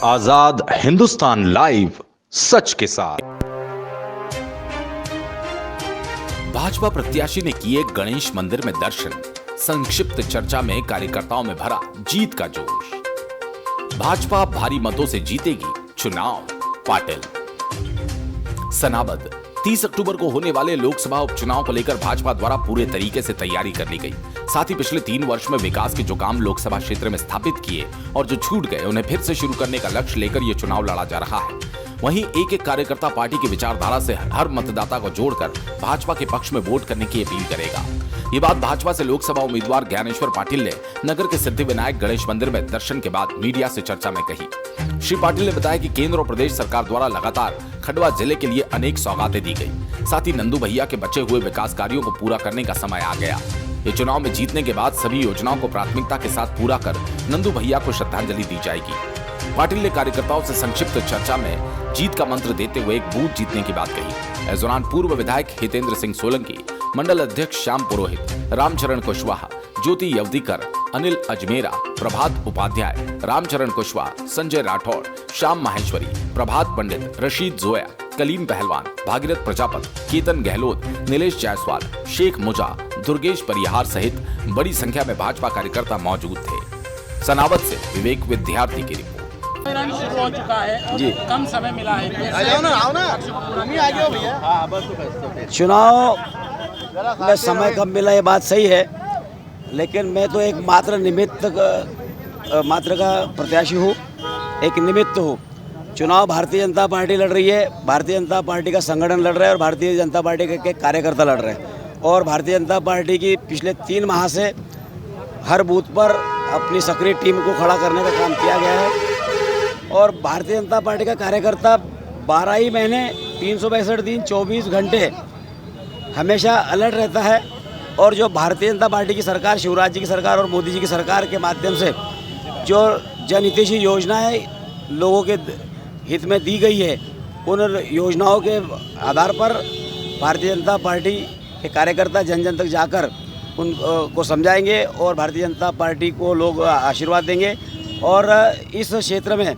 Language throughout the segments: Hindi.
आजाद हिंदुस्तान लाइव, सच के साथ। भाजपा प्रत्याशी ने किए गणेश मंदिर में दर्शन, संक्षिप्त चर्चा में कार्यकर्ताओं में भरा जीत का जोश। भाजपा भारी मतों से जीतेगी चुनाव, पाटिल। सनाबद 30 अक्टूबर को होने वाले लोकसभा उपचुनाव को लेकर भाजपा द्वारा पूरे तरीके से तैयारी कर ली गई। साथ ही पिछले 3 वर्ष में विकास के जो काम लोकसभा क्षेत्र में स्थापित किए और जो छूट गए उन्हें फिर से शुरू करने का लक्ष्य लेकर यह चुनाव लड़ा जा रहा है। वहीं एक एक कार्यकर्ता पार्टी की विचारधारा से हर मतदाता को जोड़कर भाजपा के पक्ष में वोट करने की अपील करेगा। ये बात भाजपा से लोकसभा उम्मीदवार ज्ञानेश्वर पाटिल ने नगर के सिद्धिविनायक गणेश मंदिर में दर्शन के बाद मीडिया से चर्चा में कही। श्री पाटिल ने बताया कि केंद्र और प्रदेश सरकार द्वारा लगातार खंडवा जिले के लिए अनेक सौगातें दी गई। साथ ही नंदू भैया के बचे हुए विकास कार्यों को पूरा करने का समय आ गया। ये चुनाव में जीतने के बाद सभी योजनाओं को प्राथमिकता के साथ पूरा कर नंदू भैया को श्रद्धांजलि दी जाएगी। पाटिल ने कार्यकर्ताओं से संक्षिप्त चर्चा में जीत का मंत्र देते हुए एक बूथ जीतने की बात कही। इस दौरान पूर्व विधायक हितेंद्र सिंह सोलंकी, मंडल अध्यक्ष श्याम पुरोहित, रामचरण कुशवाहा, ज्योति यवदीकर, अनिल अजमेरा, प्रभात उपाध्याय, रामचरण कुशवाहा, संजय राठौड़, श्याम माहेश्वरी, प्रभात पंडित, रशीद जोया, कलीम पहलवान, भागीरथ प्रजापत, केतन गहलोत, नीलेश जायसवाल, शेख मुजा, दुर्गेश परिहार सहित बड़ी संख्या में भाजपा कार्यकर्ता मौजूद थे। सनावत से विवेक विद्यार्थी की रिपोर्ट। शुरू हो चुका है जी, कम समय मिला है। चुनाव में समय कम मिला, ये बात सही है, लेकिन मैं तो एक मात्र का प्रत्याशी हूँ, एक निमित्त हूँ। चुनाव भारतीय जनता पार्टी लड़ रही है, भारतीय जनता पार्टी का संगठन लड़ रहा है और भारतीय जनता पार्टी के कार्यकर्ता लड़ रहे हैं। और भारतीय जनता पार्टी की पिछले 3 माह से हर बूथ पर अपनी सक्रिय टीम को खड़ा करने का काम किया गया है। और भारतीय जनता पार्टी का कार्यकर्ता 12 ही महीने 362 दिन 24 घंटे हमेशा अलर्ट रहता है। और जो भारतीय जनता पार्टी की सरकार, शिवराज जी की सरकार और मोदी जी की सरकार के माध्यम से जो जनहितैषी योजनाएं लोगों के हित में दी गई है, उन योजनाओं के आधार पर भारतीय जनता पार्टी के कार्यकर्ता जन जन तक जाकर उनको समझाएंगे और भारतीय जनता पार्टी को लोग आशीर्वाद देंगे। और इस क्षेत्र में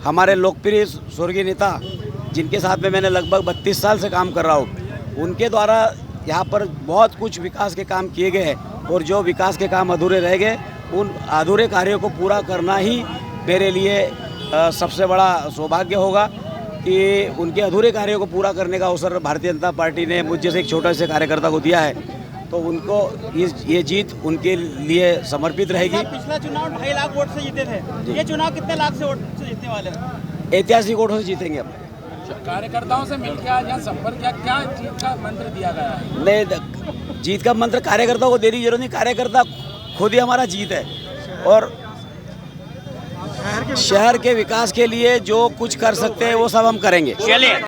हमारे लोकप्रिय स्वर्गीय नेता, जिनके साथ में मैंने लगभग 32 साल से काम कर रहा हूँ, उनके द्वारा यहाँ पर बहुत कुछ विकास के काम किए गए हैं। और जो विकास के काम अधूरे रह गए, उन अधूरे कार्यों को पूरा करना ही मेरे लिए सबसे बड़ा सौभाग्य होगा कि उनके अधूरे कार्यों को पूरा करने का अवसर भारतीय जनता पार्टी ने मुझ जैसे एक छोटे से कार्यकर्ता को दिया है। तो उनको ये जीत उनके लिए समर्पित रहेगी। पिछला चुनाव 2.5 लाख वोट से जीते थे, ये चुनाव कितने लाख से वोट से जीतने वाले हैं? ऐतिहासिक वोटों से जीतेंगे हम। कार्यकर्ताओं से मिलकर या संपर्क किया, क्या जीत का मंत्र दिया गया है? नहीं, जीत का मंत्र कार्यकर्ताओं को देने की जरूरत नहीं, कार्यकर्ता खुद ही हमारा जीत है। और शहर के विकास के लिए जो कुछ कर सकते हैं वो सब हम करेंगे। चलिए।